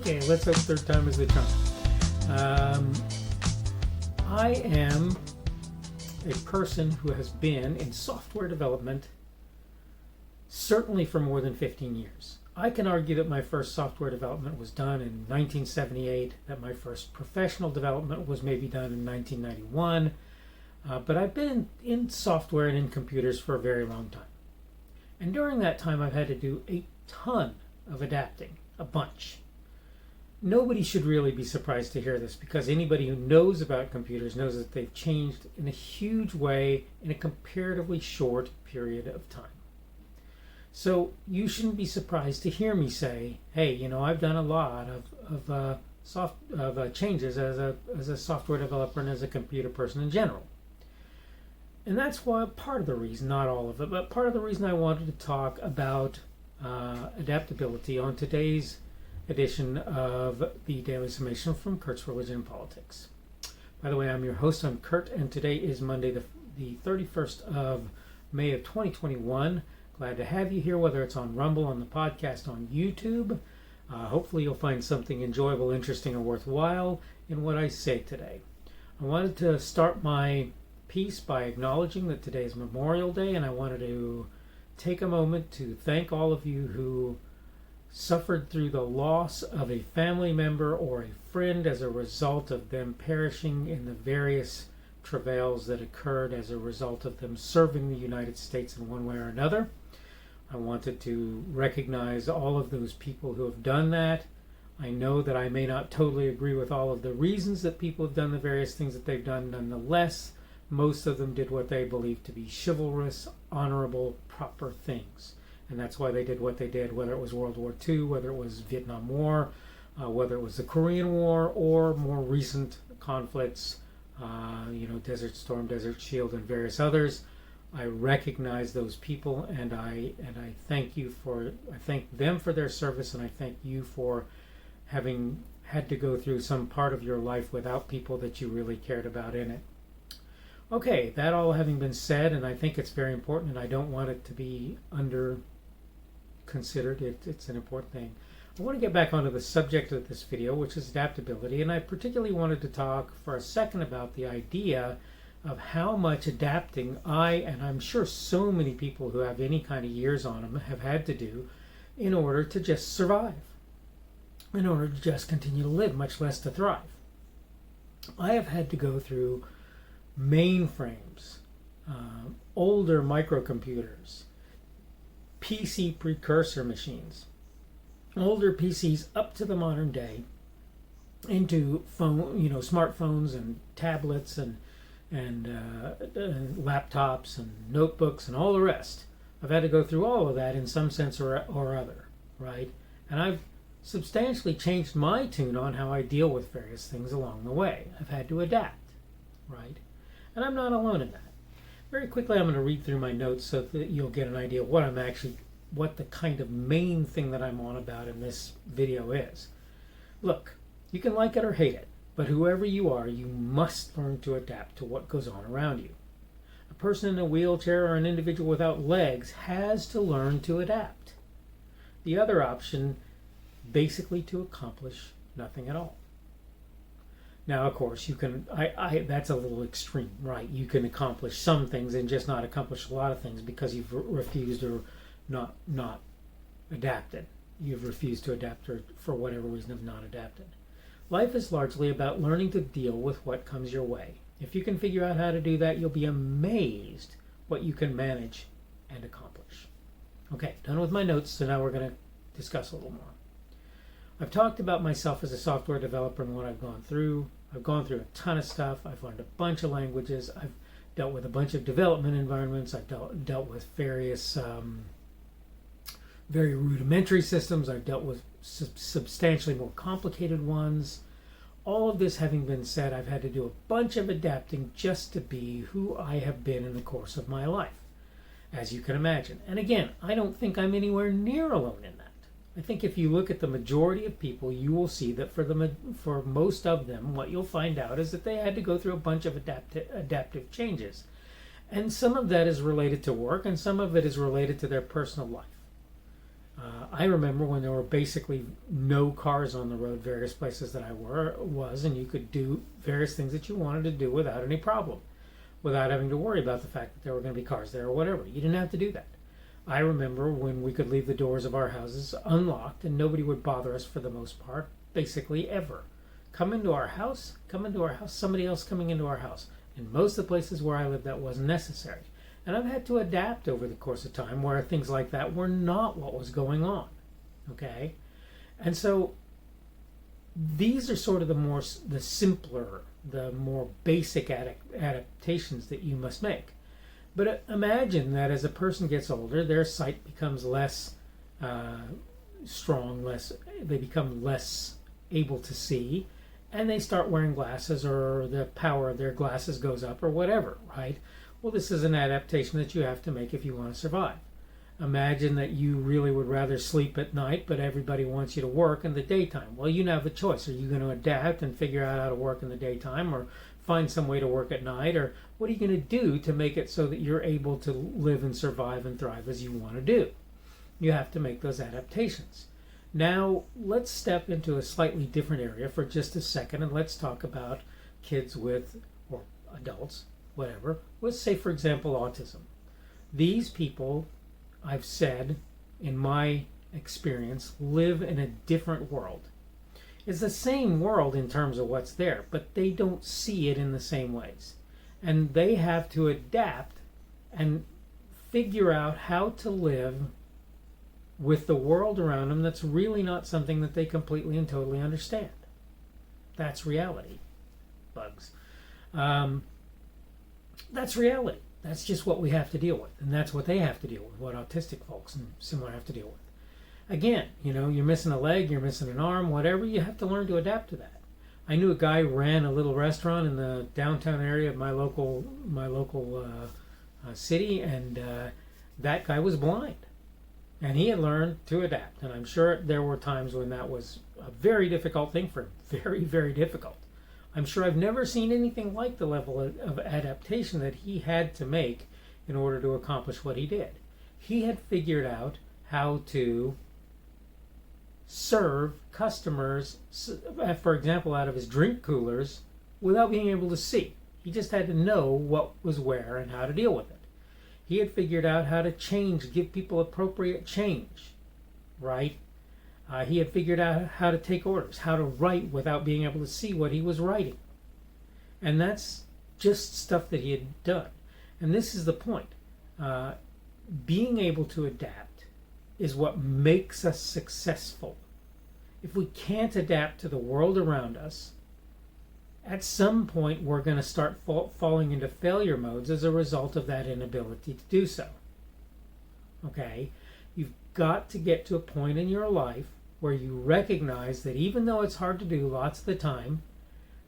Okay, let's hope third time is the charm. I am a person who has been in software development certainly for more than 15 years. I can argue that my first software development was done in 1978, that my first professional development was maybe done in 1991, but I've been in software and in computers for a very long time. And during that time, I've had to do a ton of adapting, a bunch. Nobody should really be surprised to hear this, because anybody who knows about computers knows that they've changed in a huge way in a comparatively short period of time. So you shouldn't be surprised to hear me say, hey, I've done a lot of changes as a software developer and as a computer person in general. And that's why part of the reason, not all of it, but part of the reason I wanted to talk about adaptability on today's edition of the Daily Summation from Kurt's Religion and Politics. By the way, I'm your host, I'm Kurt, and today is Monday, the 31st of May of 2021. Glad to have you here, whether it's on Rumble, on the podcast, on YouTube. Hopefully you'll find something enjoyable, interesting, or worthwhile in what I say today. I wanted to start my piece by acknowledging that today is Memorial Day, and I wanted to take a moment to thank all of you who suffered through the loss of a family member or a friend as a result of them perishing in the various travails that occurred as a result of them serving the United States in one way or another. I wanted to recognize all of those people who have done that. I know that I may not totally agree with all of the reasons that people have done the various things that they've done. Nonetheless, most of them did what they believed to be chivalrous, honorable, proper things. And that's why they did what they did, whether it was World War II, whether it was Vietnam War, whether it was the Korean War, or more recent conflicts, Desert Storm, Desert Shield, and various others. I recognize those people, and I thank them for their service, and I thank you for having had to go through some part of your life without people that you really cared about in it. Okay, that all having been said, and I think it's very important, and I don't want it to be under-considered. It's an important thing. I want to get back onto the subject of this video, which is adaptability, and I particularly wanted to talk for a second about the idea of how much adapting and I'm sure so many people who have any kind of years on them have had to do in order to just survive, in order to just continue to live, much less to thrive. I have had to go through mainframes, older microcomputers, PC precursor machines, older PCs up to the modern day, into smartphones and tablets and laptops and notebooks and all the rest. I've had to go through all of that in some sense or other, right? And I've substantially changed my tune on how I deal with various things along the way. I've had to adapt, right? And I'm not alone in that. Very quickly, I'm going to read through my notes so that you'll get an idea of what the kind of main thing that I'm on about in this video is. Look, you can like it or hate it, but whoever you are, you must learn to adapt to what goes on around you. A person in a wheelchair or an individual without legs has to learn to adapt. The other option, basically to accomplish nothing at all. Now, of course, you can, that's a little extreme, right? You can accomplish some things and just not accomplish a lot of things because you've refused or not adapted. You've refused to adapt or for whatever reason have not adapted. Life is largely about learning to deal with what comes your way. If you can figure out how to do that, you'll be amazed what you can manage and accomplish. Okay, done with my notes, so now we're going to discuss a little more. I've talked about myself as a software developer and what I've gone through. I've gone through a ton of stuff. I've learned a bunch of languages. I've dealt with a bunch of development environments. I've dealt with various very rudimentary systems. I've dealt with substantially more complicated ones. All of this having been said, I've had to do a bunch of adapting just to be who I have been in the course of my life, as you can imagine. And again, I don't think I'm anywhere near alone in that. I think if you look at the majority of people, you will see that for most of them, what you'll find out is that they had to go through a bunch of adaptive changes. And some of that is related to work, and some of it is related to their personal life. I remember when there were basically no cars on the road, various places that I was, and you could do various things that you wanted to do without any problem, without having to worry about the fact that there were going to be cars there or whatever. You didn't have to do that. I remember when we could leave the doors of our houses unlocked and nobody would bother us for the most part, basically ever. Come into our house, somebody else coming into our house. In most of the places where I lived, that wasn't necessary. And I've had to adapt over the course of time where things like that were not what was going on. Okay? And so these are sort of the simpler, the more basic adaptations that you must make. But imagine that as a person gets older, their sight becomes less strong, they become less able to see, and they start wearing glasses, or the power of their glasses goes up, or whatever, right? Well, this is an adaptation that you have to make if you want to survive. Imagine that you really would rather sleep at night, but everybody wants you to work in the daytime. Well, you have a choice. Are you going to adapt and figure out how to work in the daytime, or find some way to work at night, or what are you going to do to make it so that you're able to live and survive and thrive as you want to do? You have to make those adaptations. Now, let's step into a slightly different area for just a second, and let's talk about kids with, or adults, whatever, with, say, for example, autism. These people, I've said, in my experience, live in a different world. It's the same world in terms of what's there, but they don't see it in the same ways. And they have to adapt and figure out how to live with the world around them that's really not something that they completely and totally understand. That's reality, bugs. That's reality. That's just what we have to deal with. And that's what they have to deal with, what autistic folks and similar have to deal with. Again, you're missing a leg, you're missing an arm, whatever, you have to learn to adapt to that. I knew a guy who ran a little restaurant in the downtown area of my local city, and that guy was blind. And he had learned to adapt. And I'm sure there were times when that was a very difficult thing for him. Very, very difficult. I'm sure I've never seen anything like the level of adaptation that he had to make in order to accomplish what he did. He had figured out how to serve customers, for example, out of his drink coolers without being able to see. He just had to know what was where and how to deal with it. He had figured out how to give people appropriate change, right? He had figured out how to take orders, how to write without being able to see what he was writing. And that's just stuff that he had done. And this is the point. Being able to adapt is what makes us successful. If we can't adapt to the world around us, at some point we're going to start falling into failure modes as a result of that inability to do so. Okay? You've got to get to a point in your life where you recognize that even though it's hard to do lots of the time,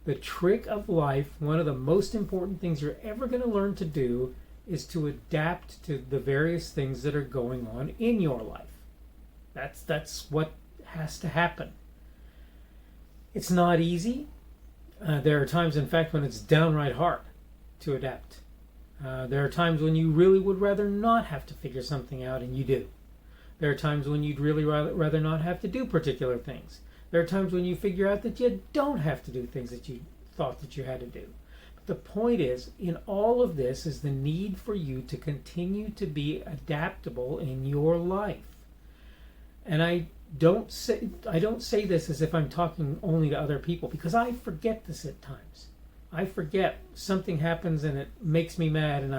the trick of life, one of the most important things you're ever going to learn to do, is to adapt to the various things that are going on in your life. That's what has to happen. It's not easy. There are times, in fact, when it's downright hard to adapt. There are times when you really would rather not have to figure something out, and you do. There are times when you'd really rather not have to do particular things. There are times when you figure out that you don't have to do things that you thought that you had to do. But the point is, in all of this is the need for you to continue to be adaptable in your life. And I don't say this as if I'm talking only to other people, because I forget this at times. I forget, something happens and it makes me mad, and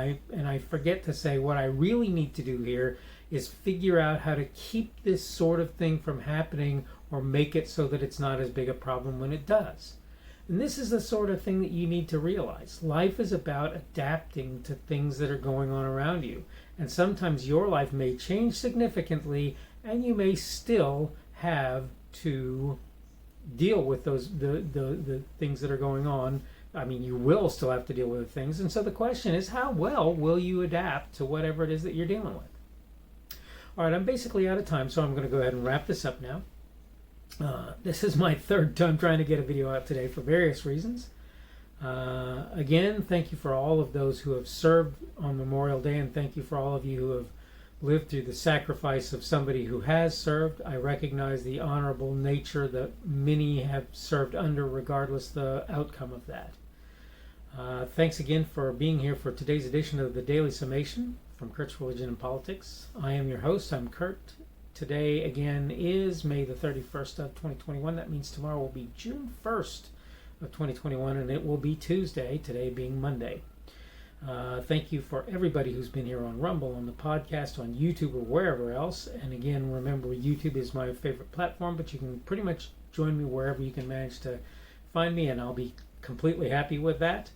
I forget to say what I really need to do here is figure out how to keep this sort of thing from happening, or make it so that it's not as big a problem when it does. And this is the sort of thing that you need to realize. Life is about adapting to things that are going on around you. And sometimes your life may change significantly, and you may still have to deal with the things that are going on. I mean, you will still have to deal with the things. And so the question is, how well will you adapt to whatever it is that you're dealing with? All right, I'm basically out of time, so I'm going to go ahead and wrap this up now. This is my third time trying to get a video out today for various reasons. Again, thank you for all of those who have served on Memorial Day, and thank you for all of you who have lived through the sacrifice of somebody who has served. I recognize the honorable nature that many have served under, regardless the outcome of that. Thanks again for being here for today's edition of the Daily Summation from Kurt's Religion and Politics. I am your host. I'm Kurt. Today, again, is May the 31st of 2021. That means tomorrow will be June 1st of 2021, and it will be Tuesday, today being Monday. Thank you for everybody who's been here on Rumble, on the podcast, on YouTube, or wherever else. And again, remember, YouTube is my favorite platform, but you can pretty much join me wherever you can manage to find me, and I'll be completely happy with that.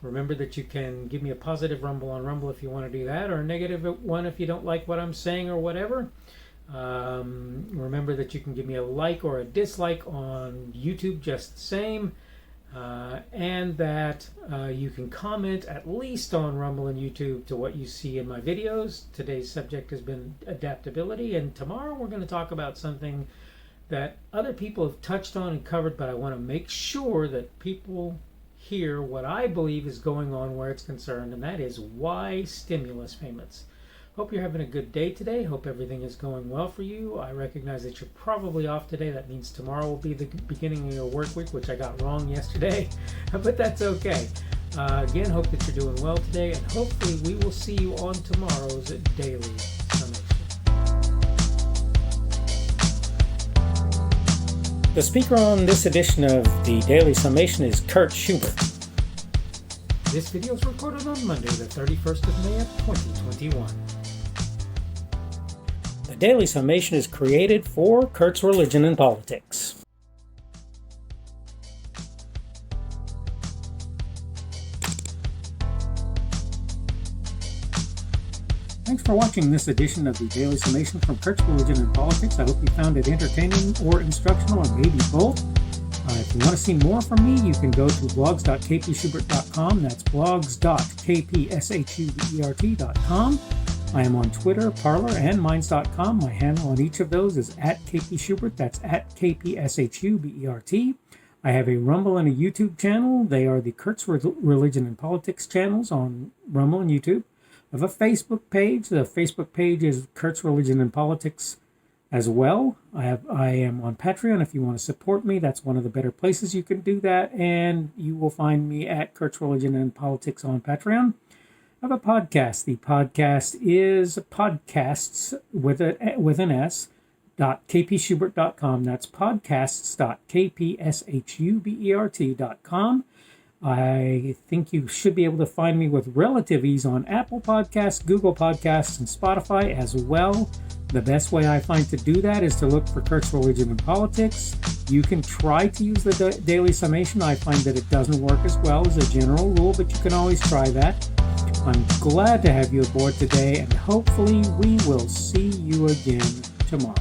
Remember that you can give me a positive Rumble on Rumble if you want to do that, or a negative one if you don't like what I'm saying or whatever. Remember that you can give me a like or a dislike on YouTube just the same. And that you can comment at least on Rumble and YouTube to what you see in my videos. Today's subject has been adaptability, and tomorrow we're going to talk about something that other people have touched on and covered, but I want to make sure that people hear what I believe is going on where it's concerned, and that is why stimulus payments. Hope you're having a good day today. Hope everything is going well for you. I recognize that you're probably off today. That means tomorrow will be the beginning of your work week, which I got wrong yesterday, but that's okay. Again, hope that you're doing well today, and hopefully we will see you on tomorrow's Daily Summation. The speaker on this edition of the Daily Summation is Kurt Schubert. This video is recorded on Monday, the 31st of May of 2021. The Daily Summation is created for Kurt's Religion and Politics. Thanks for watching this edition of the Daily Summation from Kurt's Religion and Politics. I hope you found it entertaining or instructional, or maybe both. If you want to see more from me, you can go to blogs.kpschubert.com. That's blogs.kpschubert.com. I am on Twitter, Parler, and Minds.com. My handle on each of those is @kpschubert. That's @kpschubert. I have a Rumble and a YouTube channel. They are the Kurt's Religion and Politics channels on Rumble and YouTube. I have a Facebook page. The Facebook page is Kurt's Religion and Politics as well. I am on Patreon. If you want to support me, that's one of the better places you can do that. And you will find me at Kurt's Religion and Politics on Patreon. I have a podcast. The podcast is podcasts with an S, .kpschubert.com. That's podcasts.kpschubert.com. I think you should be able to find me with relative ease on Apple Podcasts, Google Podcasts, and Spotify as well. The best way I find to do that is to look for Kurt's Religion and Politics. You can try to use the Daily Summation. I find that it doesn't work as well as a general rule, but you can always try that. I'm glad to have you aboard today, and hopefully we will see you again tomorrow.